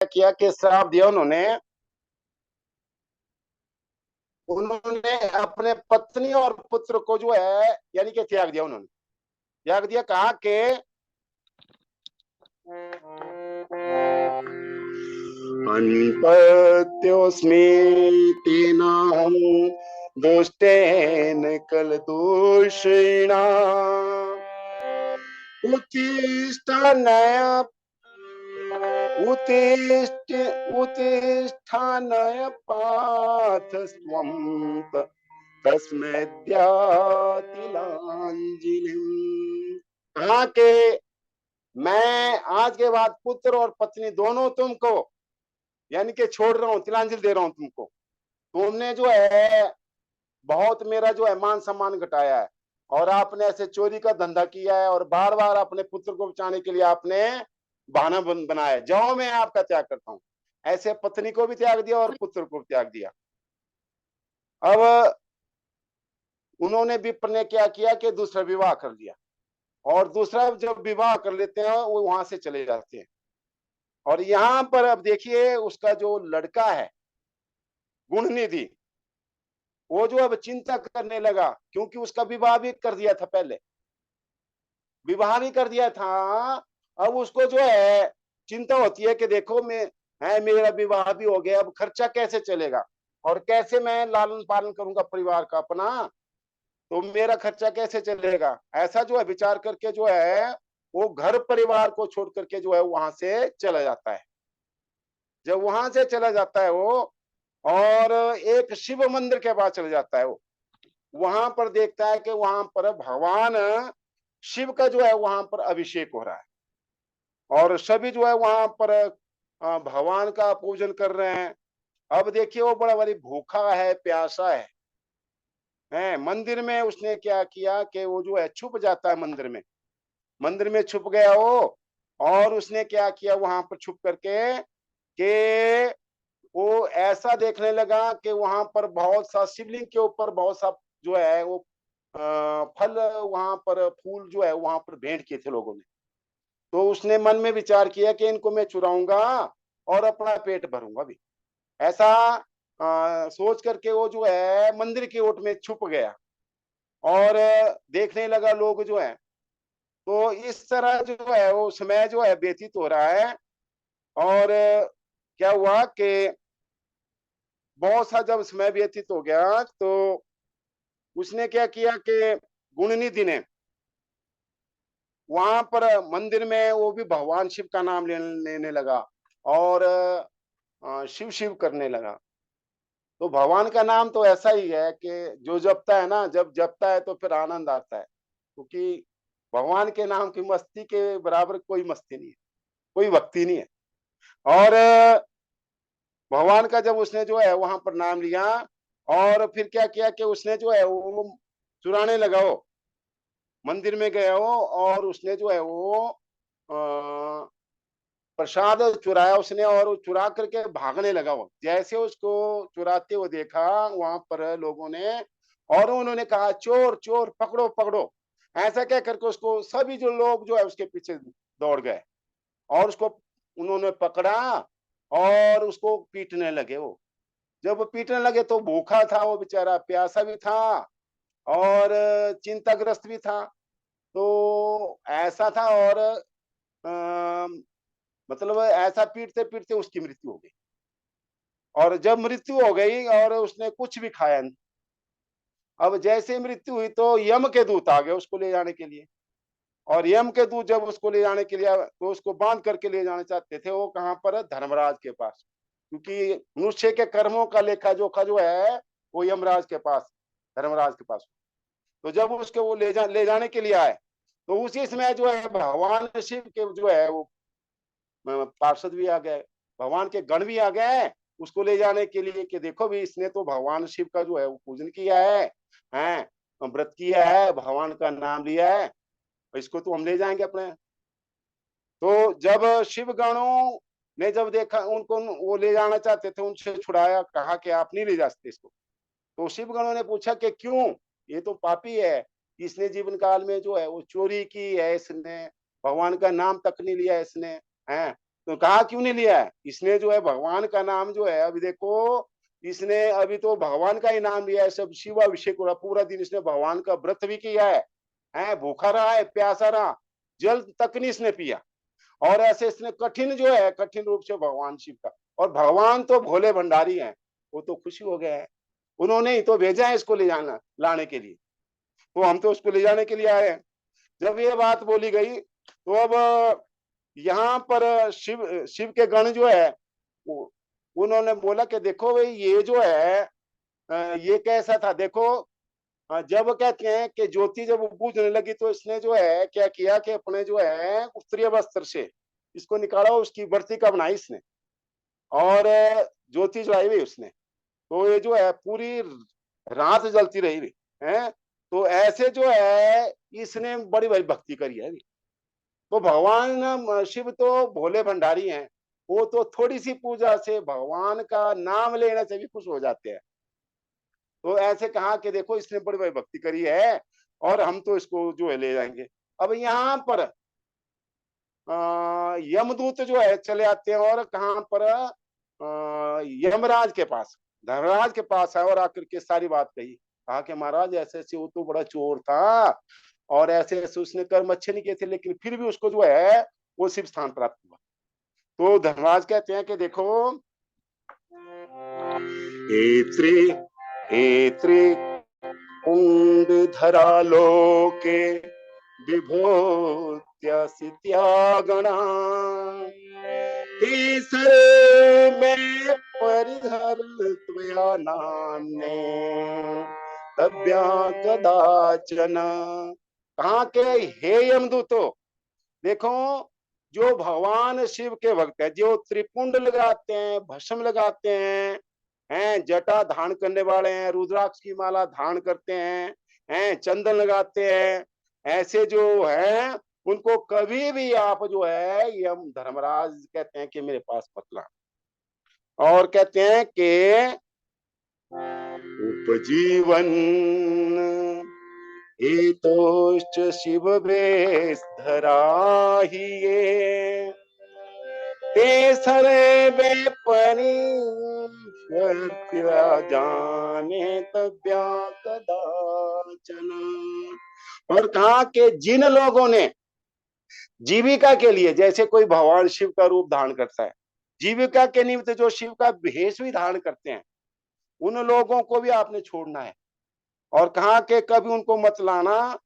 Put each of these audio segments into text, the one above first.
किया कि श्राप दिया उन्होंने। उन्होंने अपने पत्नी और पुत्र को जो है यानी कि त्याग दिया। उन्होंने त्याग दिया, कहा कि अन्पत्योस्मि तेनाहं दुष्टेन कलदूषिणा उत्तिष्ठन्नय उत्तिष्ठ उत्तिष्ठानय पार्थ स्वं तस्मैद्यातिलाञ्जलिम्। कहा कि मैं आज के बाद पुत्र और पत्नी दोनों तुमको यानी कि छोड़ रहा हूं, तिलांजलि दे रहा हूं तुमको। तुमने जो है बहुत मेरा जो है मान सम्मान घटाया है, और आपने ऐसे चोरी का धंधा किया है, और बार बार अपने पुत्र को बचाने के लिए आपने बहाना बनाया। जाओ, मैं आपका त्याग करता हूं। ऐसे पत्नी को भी त्याग दिया और पुत्र को भी त्याग दिया। अब उन्होंने विप्र ने क्या किया कि दूसरा विवाह कर लिया, और दूसरा जब विवाह कर लेते हैं वो वहां से चले जाते हैं। और यहां पर अब देखिए उसका जो लड़का है गुणनिधि, वो जो अब चिंता करने लगा, क्योंकि उसका विवाह भी कर दिया था, पहले विवाह भी कर दिया था। अब उसको जो है चिंता होती है कि देखो मैं है, मेरा विवाह भी हो गया, अब खर्चा कैसे चलेगा, और कैसे मैं लालन पालन करूंगा परिवार का अपना, तो मेरा खर्चा कैसे चलेगा। ऐसा जो है विचार करके जो है वो घर परिवार को छोड़ करके जो है वहां से चला जाता है। जब वहां से चला जाता है वो, और एक शिव मंदिर के पास चला जाता है वो, वहां पर देखता है कि वहां पर भगवान शिव का जो है वहां पर अभिषेक हो रहा है, और सभी जो है वहां पर भगवान का पूजन कर रहे हैं। अब देखिए वो बड़ा बड़ी भूखा है, प्यासा है मंदिर में। उसने क्या किया कि वो जो है छुप जाता है मंदिर में। मंदिर में छुप गया वो, और उसने क्या किया वहां पर छुप करके कि वो ऐसा देखने लगा कि वहां पर बहुत सा शिवलिंग के ऊपर बहुत सा जो है वो फल, वहां पर फूल जो है वहां पर भेंट किए थे लोगों ने। तो उसने मन में विचार किया कि इनको मैं चुराऊंगा और अपना पेट भरूंगा भी। ऐसा सोच करके वो जो है मंदिर की ओट में छुप गया, और देखने लगा लोग जो है। तो इस तरह जो है वो समय जो है व्यतीत हो रहा है। और क्या हुआ कि बहुत सा जब समय व्यतीत हो गया, तो उसने क्या किया कि गुणनिधि ने वहां पर मंदिर में वो भी भगवान शिव का नाम लेने लगा, और शिव शिव करने लगा। तो भगवान का नाम तो ऐसा ही है कि जो जपता है ना, जब जपता है तो फिर आनंद आता है, क्योंकि भगवान के नाम की मस्ती के बराबर कोई मस्ती नहीं है, कोई भक्ति नहीं है। और भगवान का जब उसने जो है वहां पर नाम लिया, और फिर क्या किया कि उसने जो है वो चुराने लगा, वो मंदिर में गया हो, और उसने जो है वो प्रसाद चुराया उसने, और वो चुरा करके भागने लगा। वो जैसे उसको चुराते हुए देखा वहां पर लोगों ने, और उन्होंने कहा चोर चोर पकड़ो पकड़ो। ऐसा क्या करके उसको सभी जो लोग जो है उसके पीछे दौड़ गए, और उसको उन्होंने पकड़ा और उसको पीटने लगे। वो जब पीटने लगे तो भूखा था वो बेचारा, प्यासा भी था, और चिंताग्रस्त भी था। तो ऐसा था, और मतलब ऐसा पीटते पीटते उसकी मृत्यु हो गई। और जब मृत्यु हो गई और उसने कुछ भी खाया नहीं, अब जैसे मृत्यु हुई तो यम के दूत आ गए उसको ले जाने के लिए। और यम के दूत जब उसको ले जाने के लिए तो उसको बांध करके ले जाना चाहते थे, वो कहां पर, धर्मराज के पास, क्योंकि मनुष्य के कर्मों का लेखा जोखा जो है वो यमराज के पास, धर्मराज के पास। तो जब उसके वो ले जाने के लिए आए, तो उसी समय जो है भगवान शिव के जो है वो पार्षद भी आ गए, भगवान के गण भी आ गए उसको ले जाने के लिए, कि देखो भी इसने तो भगवान शिव का जो है वो पूजन किया है व्रत किया है, भगवान का नाम लिया है, इसको तो हम ले जाएंगे अपने। तो जब शिव गणों ने जब देखा उनको, वो ले जाना चाहते थे, उनसे छुड़ाया, कहा कि आप नहीं ले जा सकते इसको। तो शिव गणों ने पूछा कि क्यों, ये तो पापी है, इसने जीवन काल में जो है वो चोरी की है, इसने भगवान का नाम तक नहीं लिया इसने, है तो कहा क्यों नहीं लिया है? इसने जो है भगवान का नाम जो है, अभी देखो इसने अभी तो भगवान का ही नाम लिया है, सब शिवाभिषेक हो रहा, पूरा दिन इसने भगवान का व्रत भी किया है, भूखा रहा है, प्यासा रहा, जल तक नहीं इसने पिया। और ऐसे इसने कठिन जो है, कठिन रूप से भगवान शिव का, और भगवान तो भोले भंडारी हैं, वो तो खुशी हो गए हैं, उन्होंने ही तो भेजा है इसको ले जाना लाने के लिए, तो हम तो उसको ले जाने के लिए आए हैं। जब ये बात बोली गई तो अब यहाँ पर शिव शिव के गण जो है उन्होंने बोला कि देखो भाई ये जो है ये कैसा था, देखो जब कहते हैं कि ज्योति जब बुझने लगी तो इसने जो है क्या किया कि अपने जो है उत्तरीय वस्त्र से इसको निकाला, उसकी वर्तिका बनाई इसने, और ज्योति जलाई हुई उसने, तो ये जो है पूरी रात जलती रही हुई है। तो ऐसे जो है इसने बड़ी बड़ी भक्ति करी है। तो भगवान शिव तो भोले भंडारी हैं, वो तो थोड़ी सी पूजा से, भगवान का नाम लेने से भी खुश हो जाते हैं। तो ऐसे कहा कि देखो इसने बड़ी बड़ी भक्ति करी है और हम तो इसको जो है ले जाएंगे। अब यहाँ पर यमदूत जो है चले आते हैं और कहाँ पर यमराज के पास, धर्मराज के पास है, और आकर के सारी बात कही, कहा कि महाराज ऐसे ऐसे वो तो बड़ा चोर था और ऐसे ऐसे उसने कर्म अच्छे नहीं किए थे, लेकिन फिर भी उसको जो है वो शिव स्थान प्राप्त हुआ। तो धर्मराज कहते हैं कि देखो एत्रे एत्रे कुंड धरा लोके विभूत्या गणा केसर में परिधर त्वया नाम्ने तब्या कदाचन। कहा के हे यमदूतो, देखो जो भगवान शिव के भक्त है, जो त्रिपुंड लगाते हैं, भस्म लगाते हैं, जटा धारण करने वाले हैं, रुद्राक्ष की माला धारण करते हैं, चंदन लगाते हैं, ऐसे जो है उनको कभी भी आप जो है यम धर्मराज कहते हैं कि मेरे पास मत ला। और कहते हैं कि उपजीवन एतोश्च शिव भेष धराहिये ते सरे बेपनी जाने तब्या कदाचन। और कहा कि जिन लोगों ने जीविका के लिए, जैसे कोई भगवान शिव का रूप धारण करता है, जीविका के निमित्त जो शिव का भेष भी धारण करते हैं, उन लोगों को भी आपने छोड़ना है। और कहा कि कभी उनको मत लाना।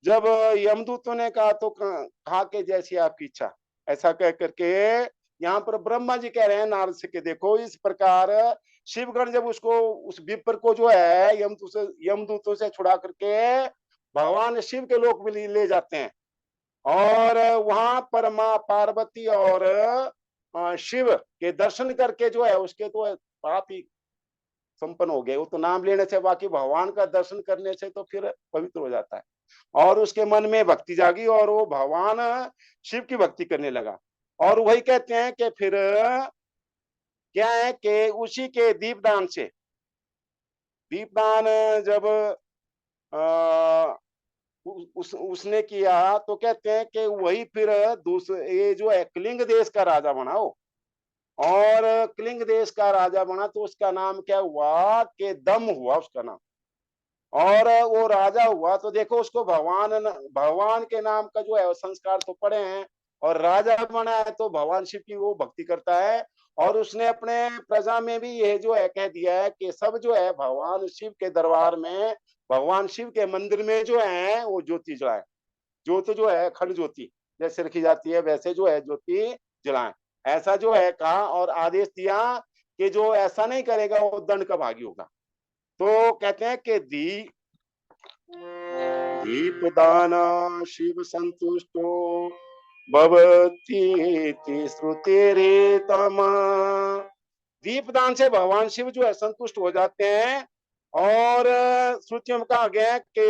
जब यमदूतों ने कहा तो कहा कि जैसी आपकी इच्छा, ऐसा कह करके यहाँ पर ब्रह्मा जी कह रहे हैं नारद से कि देखो इस प्रकार शिवगण जब उसको उस विप्र को जो है यमदूतों से छुड़ा करके भगवान शिव के लोक में ले जाते हैं, और वहां पर माँ पार्वती और शिव के दर्शन करके जो है उसके तो पाप ही संपन्न हो गए। वो तो नाम लेने से, बाकी भगवान का दर्शन करने से तो फिर पवित्र हो जाता है। और उसके मन में भक्ति जागी और वो भगवान शिव की भक्ति करने लगा। और वही कहते हैं कि फिर क्या है कि उसी के दीपदान से, दीपदान जब उसने किया तो कहते हैं कि वही फिर दूसरे ये जो है कलिंग देश का राजा बना हो, और कलिंग देश का राजा बना तो उसका नाम क्या हुआ कि दम हुआ उसका नाम। और वो राजा हुआ तो देखो उसको भगवान के नाम का जो है संस्कार तो पड़े हैं, और राजा बना है तो भगवान शिव की वो भक्ति करता है। और उसने अपने प्रजा में भी ये जो है कह दिया है कि सब जो है भगवान शिव के दरबार में, भगवान शिव के मंदिर में जो है वो ज्योति जलाए, ज्योति जो है खंड ज्योति जैसे रखी जाती है वैसे जो है ज्योति जलाएं, ऐसा जो है कहा और आदेश दिया कि जो ऐसा नहीं करेगा वो दंड का भागी होगा। तो कहते हैं कि दीपदाना शिव संतुष्टो भवतीति श्रुतेरेतम। दीपदान से भगवान शिव जो है संतुष्ट हो जाते हैं। और श्रुतियों में कहा गया कि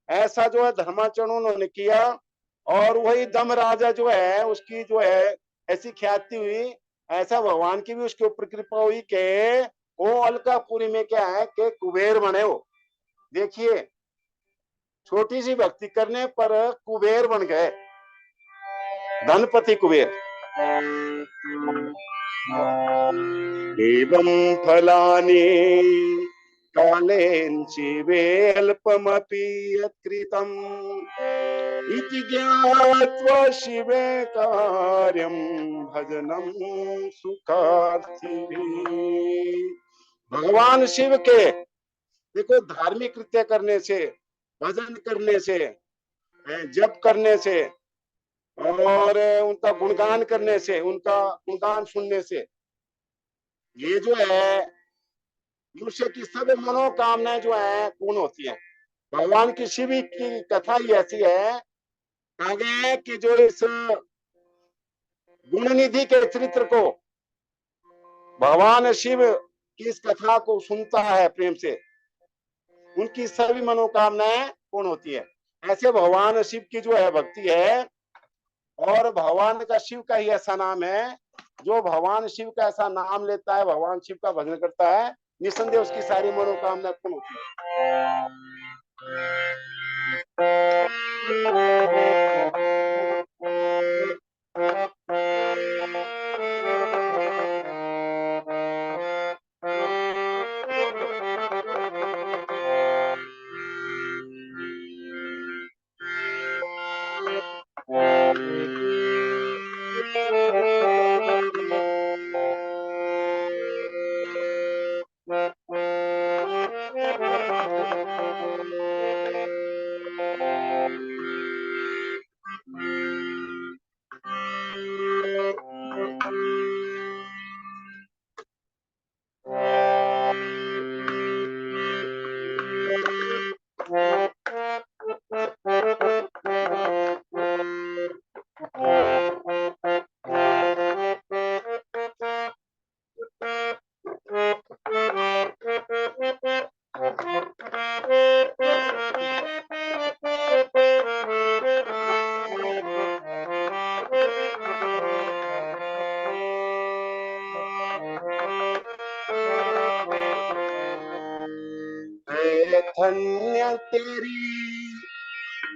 ऐसा जो है धर्माचरण उन्होंने किया, और वही दम राजा जो है उसकी जो है ऐसी ख्याति हुई, ऐसा भगवान की भी उसके ऊपर कृपा हुई कि वो अलकापुरी में क्या है कि कुबेर बने। हो देखिए छोटी सी भक्ति करने पर कुबेर बन गए, धनपति कुबेर। एवं फलानि कालेन शिवे अल्पमपि यत्कृतम् इति ज्ञात्वा शिवे कार्यं भजनं सुखार्थिभिः। भगवान शिव के देखो धार्मिक कृत्य करने से, भजन करने से, जप करने से और उनका गुणगान करने से, उनका गुणगान सुनने से ये जो है मनुष्य की सब मनोकामनाएं जो है पूर्ण होती है। भगवान की शिव की कथा ही ऐसी है, कहा गया है कि जो इस गुणनिधि के चरित्र को भगवान शिव की इस कथा को सुनता है प्रेम से, उनकी सभी मनोकामनाएं पूर्ण होती है। ऐसे भगवान शिव की जो है भक्ति है, और भगवान का शिव का ही ऐसा नाम है, जो भगवान शिव का ऐसा नाम लेता है, भगवान शिव का भजन करता है, निसंदेह उसकी सारी मनोकामनाएं पूर्ण होती है। धन्य तेरी,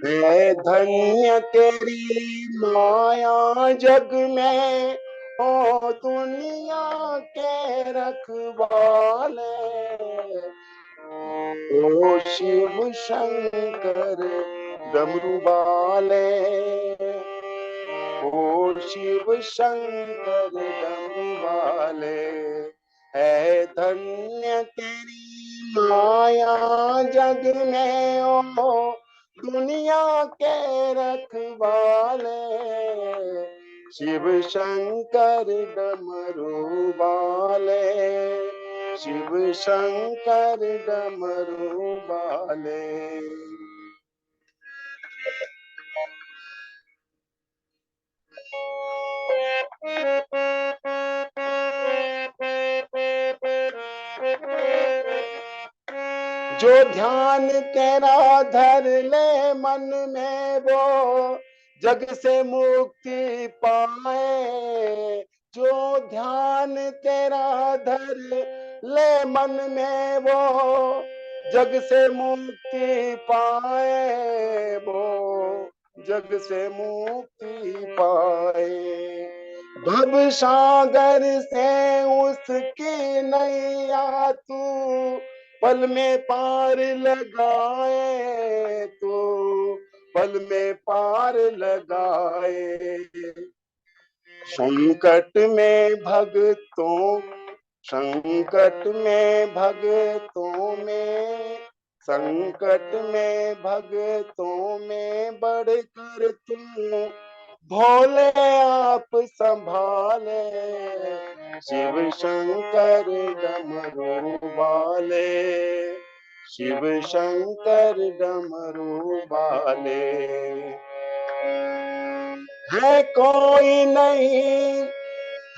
है धन्य तेरी माया जग में, ओ दुनिया के रखवाले, ओ शिव शंकर डमरू वाले, ओ शिव शंकर डमरू वाले। है धन्य तेरी माया जग में, ओ दुनिया के रखवाले, शिव शंकर डमरू वाले, शिव शंकर डमरू वाले। जो ध्यान तेरा धर ले मन में, वो जग से मुक्ति पाए। जो ध्यान तेरा धर ले मन में, वो जग से मुक्ति पाए, वो जग से मुक्ति पाए। भव सागर से उसकी नैया तू पल में पार लगाए, तो पल में पार लगाए। संकट में भक्तों, संकट में भक्तों में, संकट में भक्तों में बढ़कर तुम भोले आप संभाले। शिव शंकर डमरू वाले, शिव शंकर डमरू वाले। है कोई नहीं,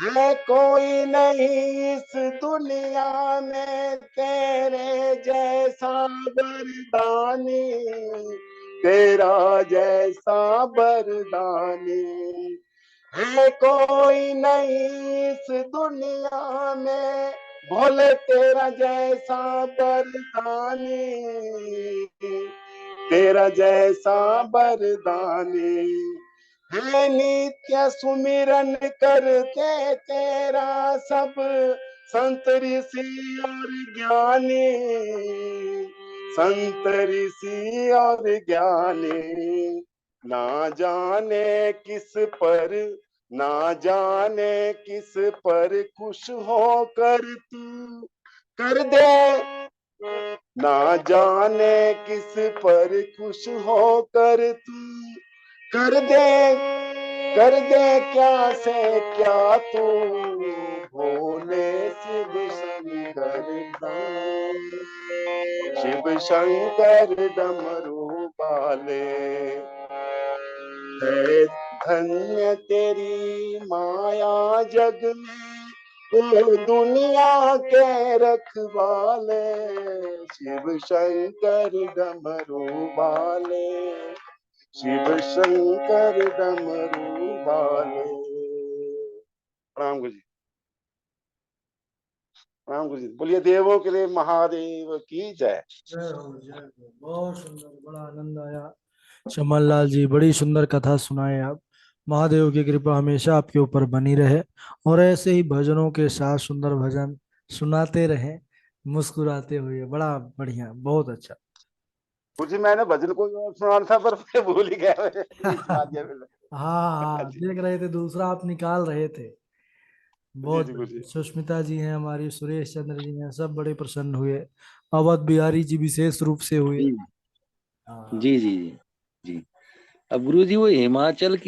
है कोई नहीं इस दुनिया में तेरे जैसा वरदानी, तेरा जैसा वरदानी। है कोई नहीं इस दुनिया में भोले तेरा जैसा वरदानी, तेरा जैसा वरदानी। है नित्य सुमिरन करते तेरा सब संत ऋषि और ज्ञानी, संत ऋषि और ज्ञानी। ना जाने किस पर, ना जाने किस पर खुश होकर तू कर दे, ना जाने किस पर खुश होकर तू कर दे, कर दे क्या से क्या तू भोले शिव शंकर धाम, शिव शंकर डमरू वाले। है धन्य तेरी माया जग में, ओ दुनिया के रखवाले, शिव शंकर डमरू वाले, शिव शंकर डमरू वाले। प्रणाम गुरु जी, प्रणाम गुरु जी। बोलिए देवों के लिए महादेव की जय। जय हो जय हो। बहुत सुंदर, बड़ा आनंद आया। चमन लाल जी, बड़ी सुंदर कथा सुनाए आप। महादेव की कृपा हमेशा आपके ऊपर बनी रहे और ऐसे ही भजनों के साथ सुंदर भजन सुनाते रहे मुस्कुराते हुए। बड़ा बढ़िया, बहुत अच्छा। गुरु जी मैंने भजन को सुनाना था पर मैं भूल ही गया, मैंने सुना दिया मैंने। हाँ हाँ, जी देख रहे थे, दूसरा आप निकाल रहे थे। जी बहुत जी गुरु बढ़िया। जी। सुष्मिता जी हैं हमारी, सुरेश चंद्र जी हैं, सब बड़े प्रसन्न हुए। अवध बिहारी जी विशेष रूप से हुए। जी हाँ। जी जी जी जी। अब गुरु जी वो हिमाचल की